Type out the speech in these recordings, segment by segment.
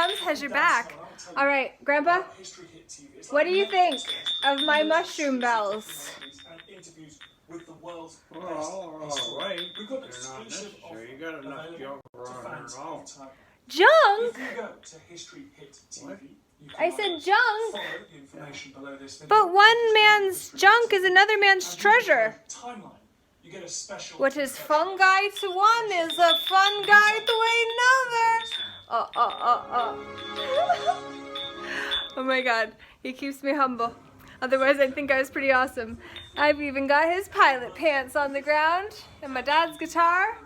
Tums has your back. All right, Grandpa, what do you think of my mushroom bells? Well, all right. They're not necessary. You got enough junk around here now. Junk? What? I said junk. But one man's junk is another man's treasure. What is fungi to one is a fungi to another. Oh my God, he keeps me humble. Otherwise, I'd think I was pretty awesome. I've even got his pilot pants on the ground, and my dad's guitar,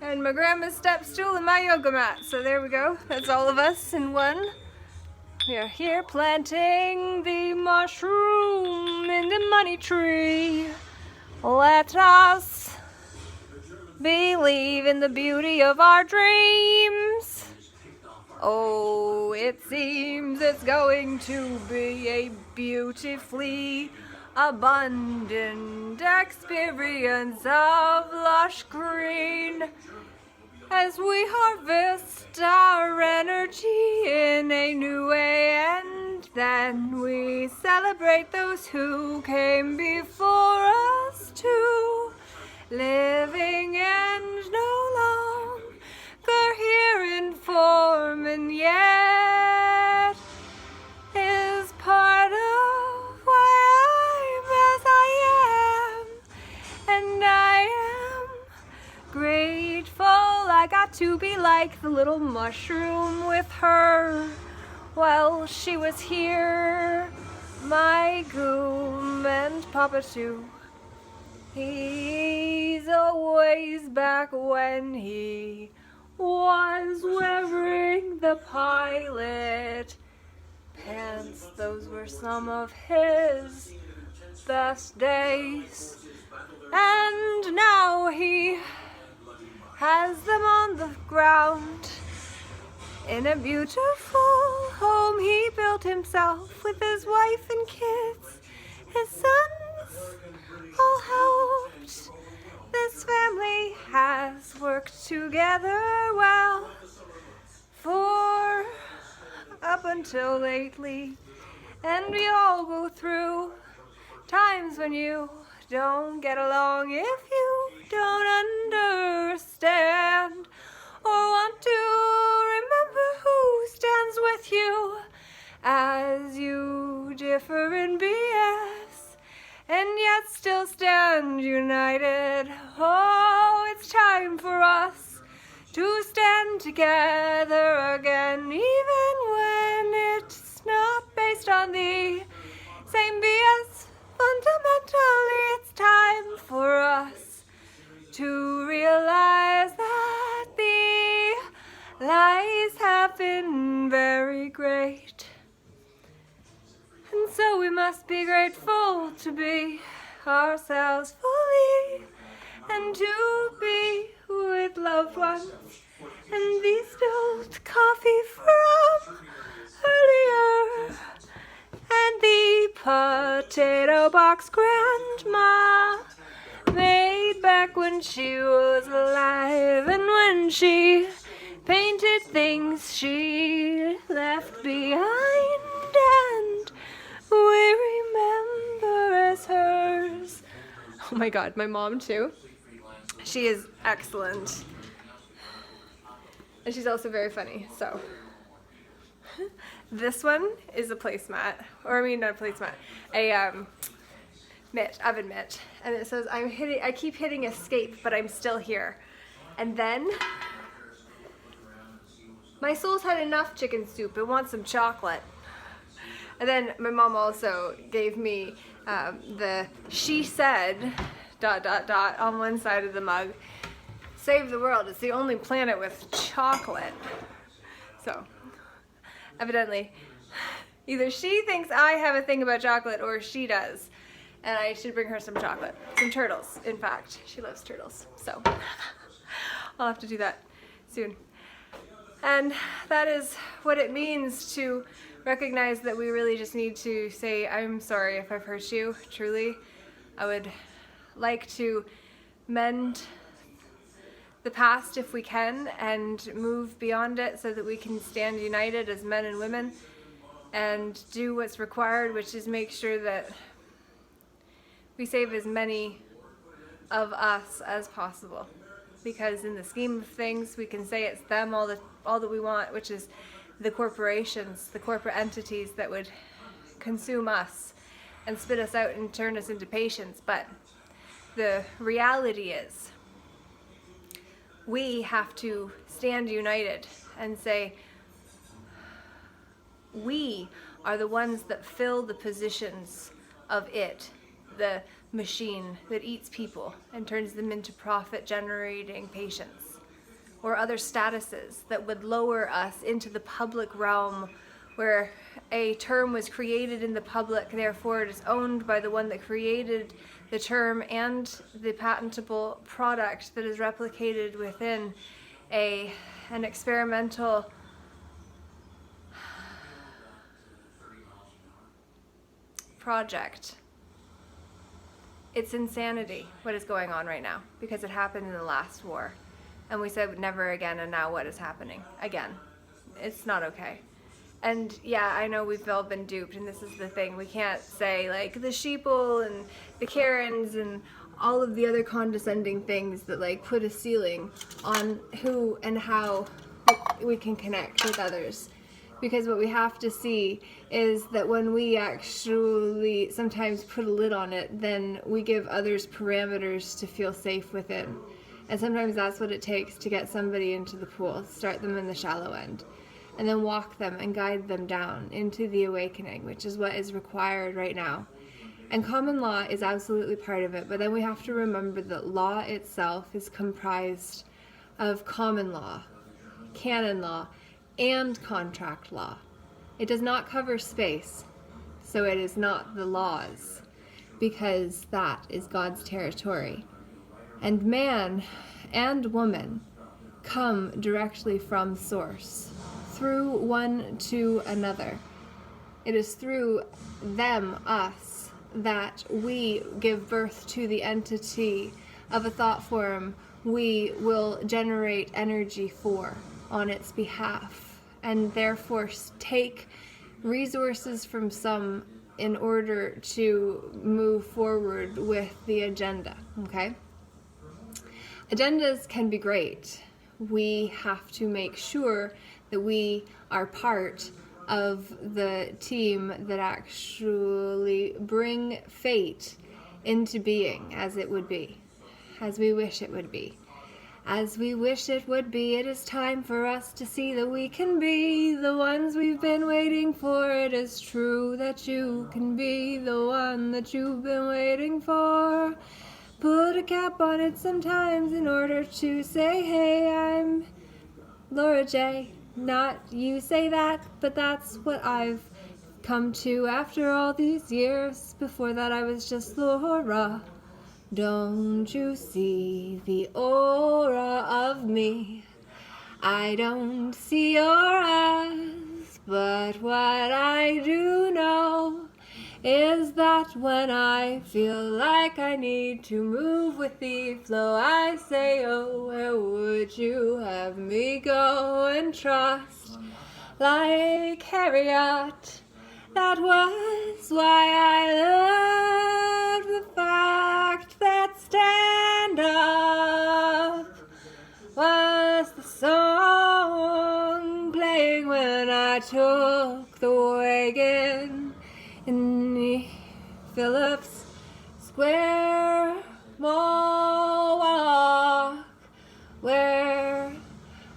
and my grandma's step stool, and my yoga mat. So there we go. That's all of us in one. We are here planting the mushroom in the money tree. Let us believe in the beauty of our dreams. Oh, it seems it's going to be a beautifully abundant experience of lush green as we harvest our energy in a new way, and then we celebrate those who came before us too, living and no longer here in form, and yet is part of why I'm as I am, and I am grateful I got to be like the little mushroom with her while she was here, my Goom and Papa too. He's always back when he was wearing the pilot pants. Those were some of his best days, and now he has them on the ground in a beautiful home he built himself with his wife and kids. His sons all helped. This family has worked together well for up until lately, and we all go through times when you don't get along if you don't understand or want to remember who stands with you as you differ in BS and yet still stand united. Oh, it's time for us to stand together again, even when it's not based on the same BS. Fundamentally, it's time for us to realize that the lies have been very great. And so we must be grateful to be ourselves fully and to be with loved ones. And the spilled coffee from earlier, and the potato box grandma made back when she was alive, and when she painted things she left behind, and we remember as hers. Oh my God, my mom too. She is excellent. And she's also very funny, so. This one is a placemat, or I mean not a placemat, a mitt, oven mitt, and it says I keep hitting escape, but I'm still here. And then my soul's had enough chicken soup. It wants some chocolate. And then my mom also gave me the she said ... on one side of the mug. Save the world. It's the only planet with chocolate. So. Evidently, either she thinks I have a thing about chocolate or she does, and I should bring her some chocolate. Some turtles, in fact. She loves turtles, so I'll have to do that soon. And that is what it means to recognize that we really just need to say, I'm sorry if I've hurt you, truly. I would like to mend the past if we can and move beyond it so that we can stand united as men and women and do what's required, which is make sure that we save as many of us as possible. Because in the scheme of things, we can say it's them all that we want, which is the corporations, the corporate entities that would consume us and spit us out and turn us into patients. But the reality is, we have to stand united and say, we are the ones that fill the positions of it, the machine that eats people and turns them into profit-generating patients, or other statuses that would lower us into the public realm where a term was created in the public, therefore it is owned by the one that created the term and the patentable product that is replicated within an experimental project. It's insanity what is going on right now, because it happened in the last war and we said never again, and now what is happening again? It's not okay. And yeah, I know we've all been duped, and this is the thing, we can't say like the sheeple and the Karens and all of the other condescending things that like put a ceiling on who and how we can connect with others. Because what we have to see is that when we actually sometimes put a lid on it, then we give others parameters to feel safe within. And sometimes that's what it takes to get somebody into the pool, start them in the shallow end, and then walk them and guide them down into the awakening, which is what is required right now. And common law is absolutely part of it, but then we have to remember that law itself is comprised of common law, canon law, and contract law. It does not cover space, so it is not the laws, because that is God's territory. And man and woman come directly from source, through one to another. It is through them, us, that we give birth to the entity of a thought form we will generate energy for on its behalf, and therefore take resources from some in order to move forward with the agenda, okay? Agendas can be great. We have to make sure that we are part of the team that actually bring fate into being as it would be, as we wish it would be. As we wish it would be, it is time for us to see that we can be the ones we've been waiting for. It is true that you can be the one that you've been waiting for. Put a cap on it sometimes in order to say, hey, I'm Laura J. Not you say that, but that's what I've come to after all these years. Before that I was just Laura. Don't you see the aura of me? I don't see your eyes, but what I do know is that when I feel like I need to move with the flow, I say, oh, where would you have me go and trust? Like Harriet, that was why I loved the fact that Stand Up was the song playing when I took the wagon in the Phillips Square Mall walk, where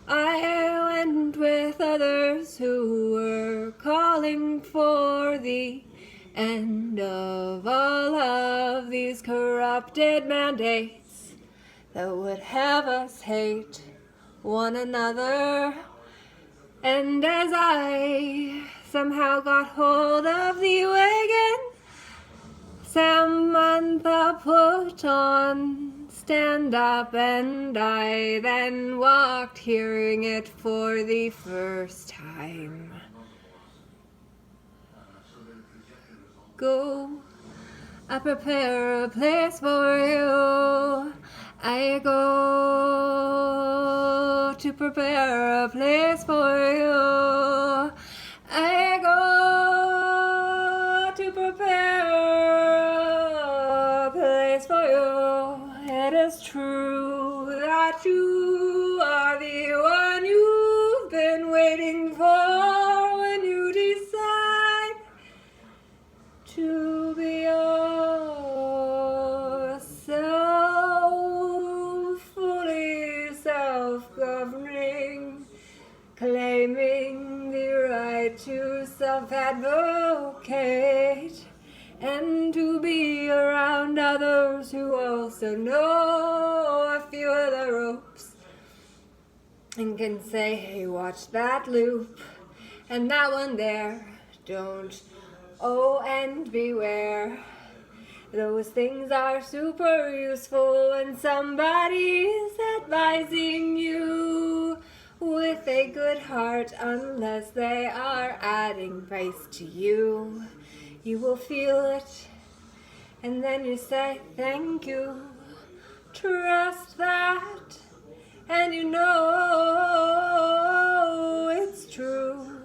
I went with others who were calling for the end of all of these corrupted mandates that would have us hate one another. And as I somehow got hold of the wagon, Samantha put on Stand Up, and I then walked hearing it for the first time. Go, I prepare a place for you I go to prepare a place for you. I go to prepare a place for you. It is true that you are the one you've been waiting for when you decide to be yourself, fully self-governing, claiming the right to self-advocate and to be around others who also know a few of the ropes and can say, hey, watch that loop and that one there, don't. Oh, and beware. Those things are super useful when somebody's advising you with a good heart, unless they are adding vice to you. You will feel it, and then you say thank you. Trust that, and you know it's true.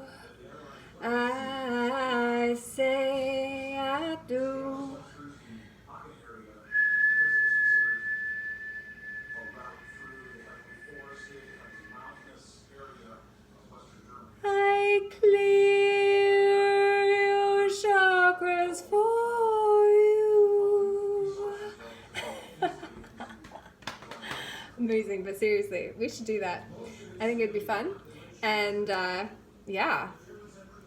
I say I do. I clear your chakras for you. Amazing, but seriously, we should do that. I think it'd be fun. And yeah,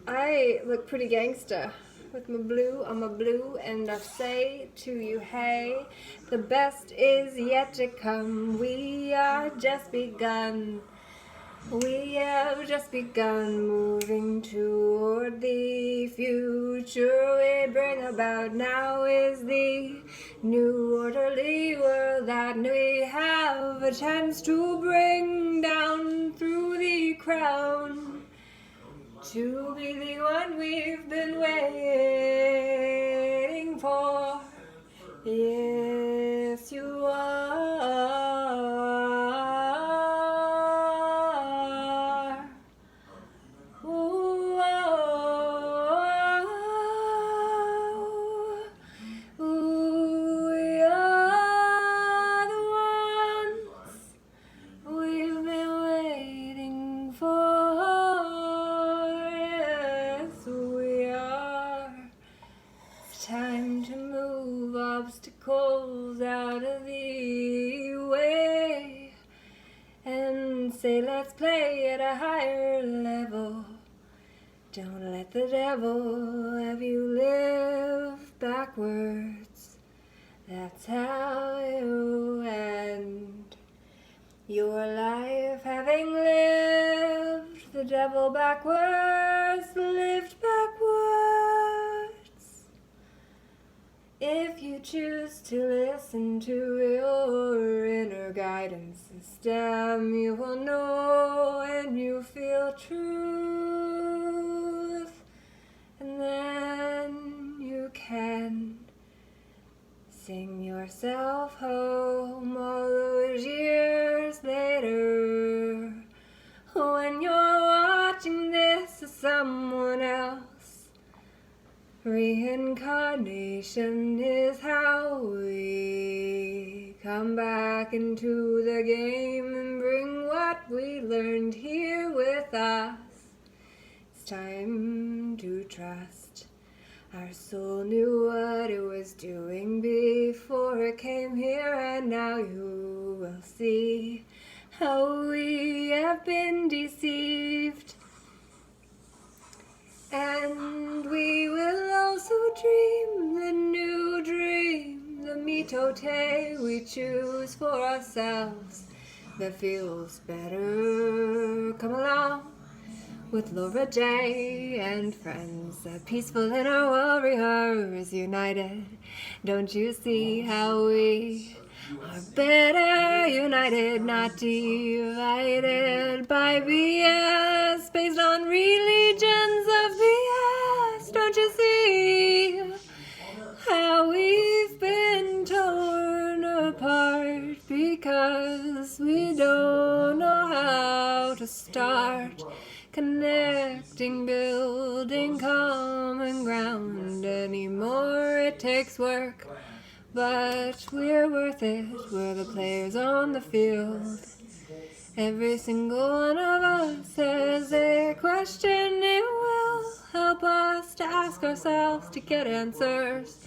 I look pretty gangsta with my blue on my blue, and I say to you, hey, the best is yet to come. We are just begun. We have just begun moving toward the future we bring about. Now is the new orderly world that we have a chance to bring down through the crown, to be the one we've been waiting for. Yes, you are. Ooh, oh, ooh, we are the ones we've been waiting for. Yes, we are. It's time to move obstacles out of the way and say, let's play at a higher level. Don't let the devil have you live backwards. That's how you end your life, having lived the devil backwards, lived backwards. If you choose to listen to your inner guidance system, you will know and you feel truth, and then you can sing yourself home all those years later, when you're watching this as someone else. Reincarnation is how we come back into the game and bring what we learned here with us. It's time to trust. Our soul knew what it was doing before it came here, and now you will see how we have been deceived. And we will also dream the new dream, the mitote we choose for ourselves that feels better. Come along with Laura J. and friends, peaceful in our warriors united. Don't you see how we are better united, not divided by BS based on religions of BS? Don't you see how we've been torn apart because start. Connecting, building common ground. Anymore it takes work, but we're worth it. We're the players on the field. Every single one of us has a question. It will help us to ask ourselves, to get answers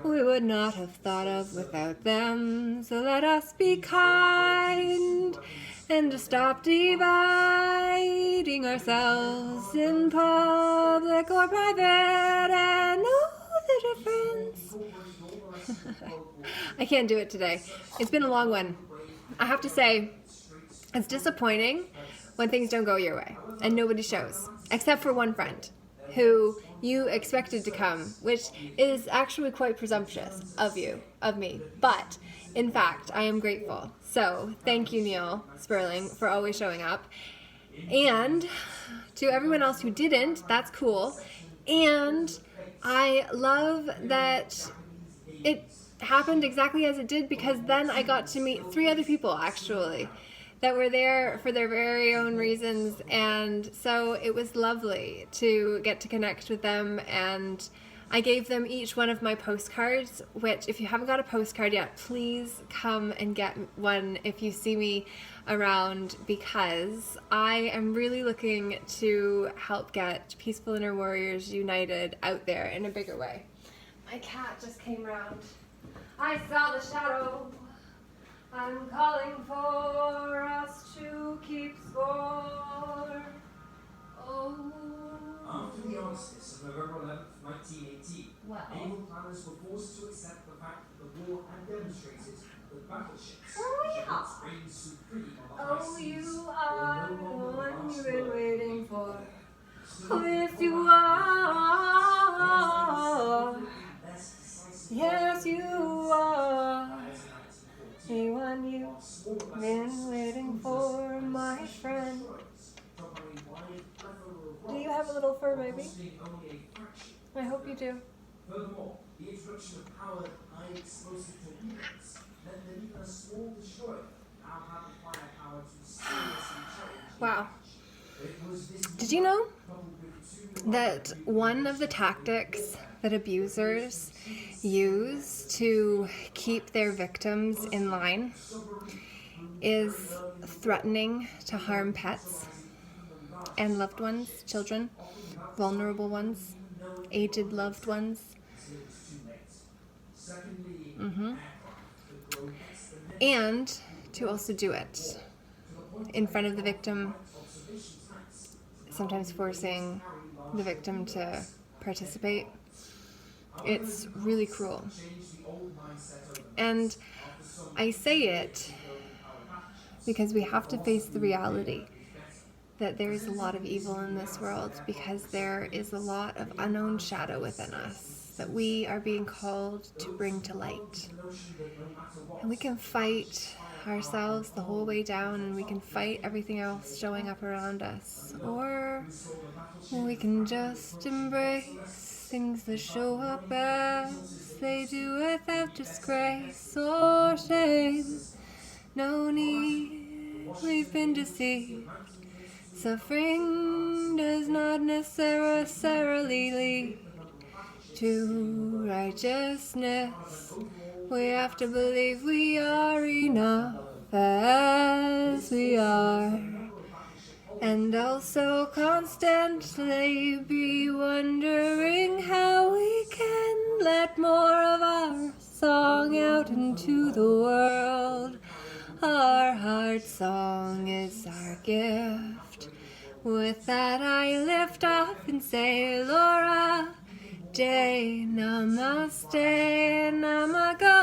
we would not have thought of without them. So let us be kind and to stop dividing ourselves in public or private and know the difference. I can't do it today. It's been a long one. I have to say, it's disappointing when things don't go your way and nobody shows, except for one friend who you expected to come, which is actually quite presumptuous of me. But in fact, I am grateful. So thank you, Neil Sperling, for always showing up. And to everyone else who didn't, that's cool. And I love that it happened exactly as it did, because then I got to meet 3 other people actually that were there for their very own reasons, and so it was lovely to get to connect with them. And I gave them each one of my postcards, which if you haven't got a postcard yet, please come and get one if you see me around, because I am really looking to help get Peaceful Inner Warriors United out there in a bigger way. My cat just came round. I saw the shadow. I'm calling for us to keep score. Oh. After the armistice of November 11th, 1918, naval planners were forced to accept the fact that the war had demonstrated that battleships reign supreme on the high seas You were are no the longer one the you've been waiting for. Still, Yes, you are. Yes, you are. The one you've been waiting for, my friend. Do you have a little fur baby? I hope you do. Furthermore, the introduction of powered high explosive torpedoes meant that even a small destroyer now had the firepower to seriously challenge. Wow. Did you know that one of the tactics that abusers use to keep their victims in line is threatening to harm pets and loved ones, children, vulnerable ones, aged loved ones? And to also do it in front of the victim, sometimes forcing the victim to participate. It's really cruel. And I say it because we have to face the reality that there is a lot of evil in this world, because there is a lot of unknown shadow within us that we are being called to bring to light. And we can fight ourselves the whole way down, and we can fight everything else showing up around us. Or we can just embrace things that show up as they do without disgrace or shame. No need, we've been deceived. Suffering does not necessarily lead to righteousness. We have to believe we are enough as we are, and also constantly be wondering how we can let more of our song out into the world. Our heart song is our gift. With that I lift up and say, Laura Day, Namaste, Namago.